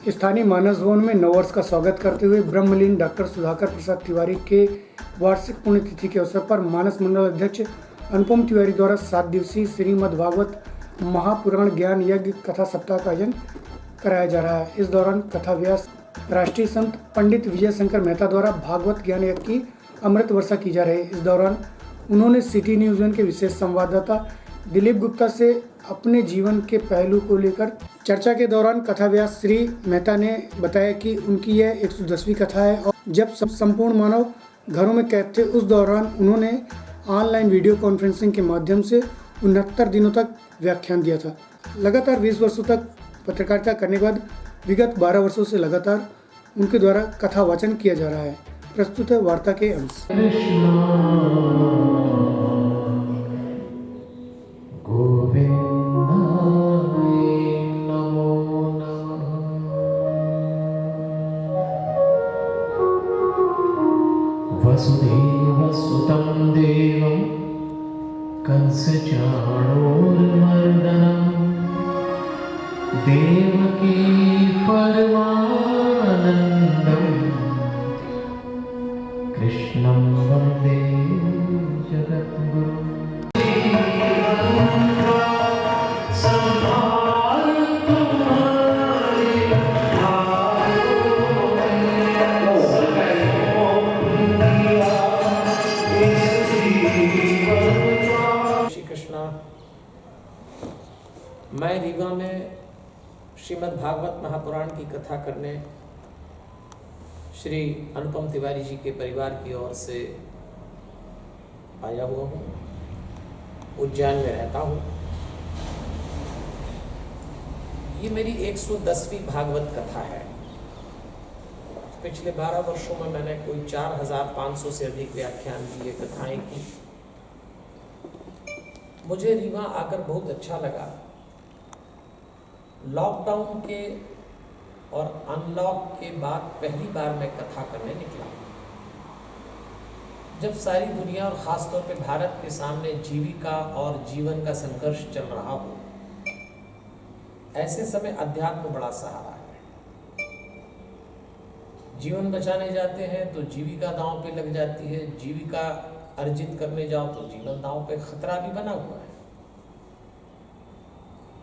स्थानीय मानस भवन में नववर्ष का स्वागत करते हुए ब्रह्मलीन डॉक्टर सुधाकर प्रसाद तिवारी के वार्षिक पुण्यतिथि के अवसर पर मानस मंडल अध्यक्ष अनुपम तिवारी द्वारा 7 दिवसीय श्रीमद् भागवत महापुराण ज्ञान यज्ञ कथा सप्ताह का आयोजन कराया जा रहा है। इस दौरान कथा व्यास राष्ट्रीय संत पंडित विजय शंकर मेहता द्वारा भागवत ज्ञान यज्ञ की अमृत वर्षा की जा रही है। इस दौरान उन्होंने सिटी न्यूज़ 1 के विशेष संवाददाता दिलीप गुप्ता से अपने जीवन के पहलू को लेकर चर्चा के दौरान कथा व्यास श्री मेहता ने बताया कि उनकी यह 110वीं कथा है और जब संपूर्ण मानव घरों में कैद थे उस दौरान उन्होंने ऑनलाइन वीडियो कॉन्फ्रेंसिंग के माध्यम से 69 दिनों तक व्याख्यान दिया था। लगातार 20 वर्षों तक पत्रकारिता करने के बाद विगत 12 वर्षों से लगातार उनके द्वारा कथा वाचन किया जा रहा है। प्रस्तुत है वार्ता के अंश। वसुदेवसुतं देवं कंसचाणूरमर्दनं देवकी परमानन्दं कृष्णं वन्दे जगद्गुरुम्। मैं रीवा में श्रीमद् भागवत महापुराण की कथा करने श्री अनुपम तिवारी जी के परिवार की ओर से आया हुआ हूँ। उज्जैन में रहता हूँ। ये मेरी 110वीं भागवत कथा है। पिछले 12 वर्षों में मैंने कोई 4500 से अधिक व्याख्यान दिए, कथाएं की। मुझे रीवा आकर बहुत अच्छा लगा। लॉकडाउन के और अनलॉक के बाद पहली बार मैं कथा करने निकला। जब सारी दुनिया और ख़ासतौर पे भारत के सामने जीविका और जीवन का संघर्ष चल रहा हो, ऐसे समय अध्यात्म बड़ा सहारा है। जीवन बचाने जाते हैं तो जीविका दांव पे लग जाती है, जीविका अर्जित करने जाओ तो जीवन दांव पे खतरा भी बना हुआ है।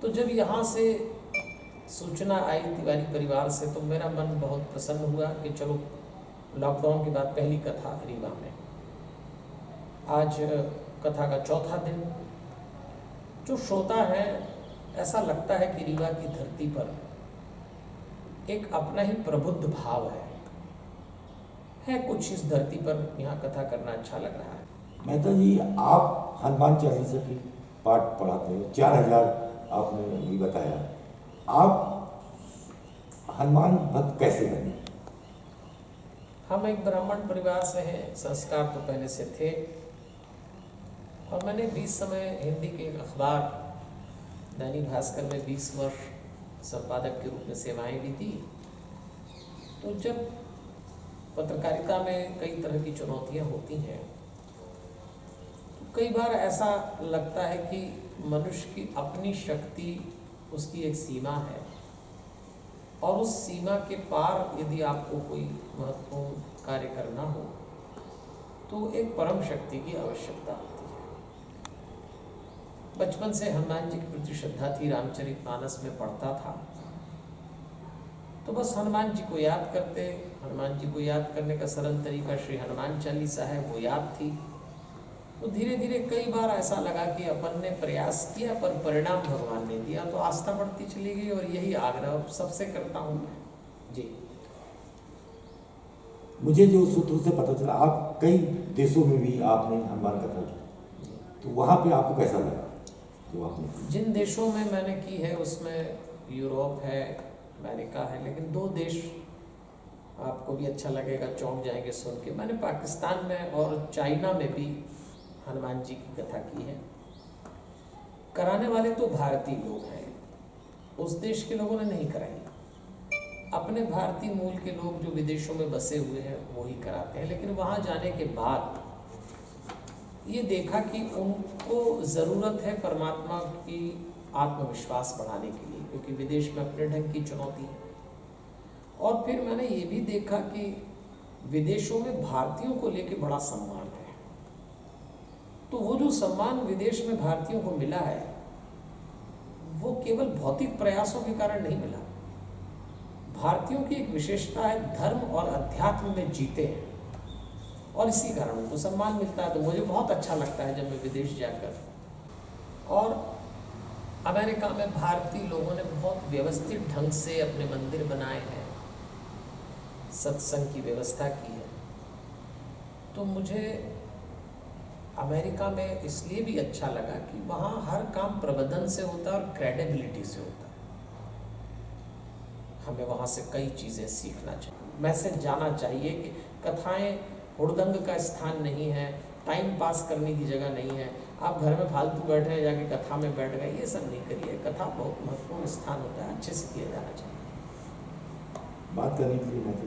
तो जब यहाँ से सूचना आई तिवारी परिवार से तो मेरा मन बहुत प्रसन्न हुआ कि चलो लॉकडाउन के बाद पहली कथा रीवा में। आज कथा का चौथा दिन। जो श्रोता है ऐसा लगता है कि रीवा की धरती पर एक अपना ही प्रबुद्ध भाव है कुछ इस धरती पर। यहाँ कथा करना अच्छा लग रहा है। मेहता जी, आप हनुमान चालीसा की पाठ पढ़ाते हैं, 4000 आपने भी बताया। आप हनुमान भक्त कैसे बने? हम एक ब्राह्मण परिवार से हैं, संस्कार तो पहले से थे। और मैंने 20 समय हिंदी के एक अखबार दैनिक भास्कर में 20 वर्ष संपादक के रूप में सेवाएं भी दी। तो जब पत्रकारिता में कई तरह की चुनौतियां होती हैं, तो कई बार ऐसा लगता है कि मनुष्य की अपनी शक्ति, उसकी एक सीमा है और उस सीमा के पार यदि आपको कोई महत्वपूर्ण कार्य करना हो तो एक परम शक्ति की आवश्यकता होती है। बचपन से हनुमान जी के प्रति श्रद्धा थी, रामचरितमानस में पढ़ता था तो बस हनुमान जी को याद करते। हनुमान जी को याद करने का सरल तरीका श्री हनुमान चालीसा है, वो याद थी। तो धीरे धीरे कई बार ऐसा लगा कि अपन ने प्रयास किया पर परिणाम भगवान ने दिया, तो आस्था बढ़ती चली गई। और यही आग्रह सबसे करता हूँ मैं जी। मुझे जो सूत्रों से पता चला, आप कई देशों में भी आपने हनुमान कथा की, तो वहाँ पे आपको कैसा लगा जो आपने? जिन देशों में मैंने की है उसमें यूरोप है, अमेरिका है, लेकिन 2 देश आपको भी अच्छा लगेगा, चौंक जाएंगे सुन के। मैंने पाकिस्तान में और चाइना में भी हनुमान जी की कथा की है। कराने वाले तो भारतीय लोग हैं, उस देश के लोगों ने नहीं कराई। अपने भारतीय मूल के लोग जो विदेशों में बसे हुए हैं वो ही कराते हैं। लेकिन वहाँ जाने के बाद ये देखा कि उनको ज़रूरत है परमात्मा की आत्मविश्वास बढ़ाने के लिए, क्योंकि विदेश में अपने ढंग की चुनौती है। और फिर मैंने ये भी देखा कि विदेशों में भारतीयों को लेके बड़ा सम्मान है। तो वो जो सम्मान विदेश में भारतीयों को मिला है वो केवल भौतिक प्रयासों के कारण नहीं मिला। भारतीयों की एक विशेषता है, धर्म और अध्यात्म में जीते हैं और इसी कारण उनको सम्मान मिलता है। तो मुझे बहुत अच्छा लगता है जब मैं विदेश जाकर, और अमेरिका में भारतीय लोगों ने बहुत व्यवस्थित ढंग से अपने मंदिर बनाए हैं, सत्संग की व्यवस्था की है। तो मुझे अमेरिका में इसलिए भी अच्छा लगा कि वहाँ हर काम प्रबंधन से होता है और क्रेडिबिलिटी से होता है। हमें वहाँ से कई चीज़ें सीखना चाहिए, मैसेज जाना चाहिए कि कथाएं हुड़दंग का स्थान नहीं है, टाइम पास करने की जगह नहीं है। आप घर में फालतू बैठे हैं, जाके कथा में बैठ गए, ये सब नहीं करिए। कथा बहुत महत्वपूर्ण स्थान होता है, अच्छे से किया जाना चाहिए। बात करने के लिए मैं तो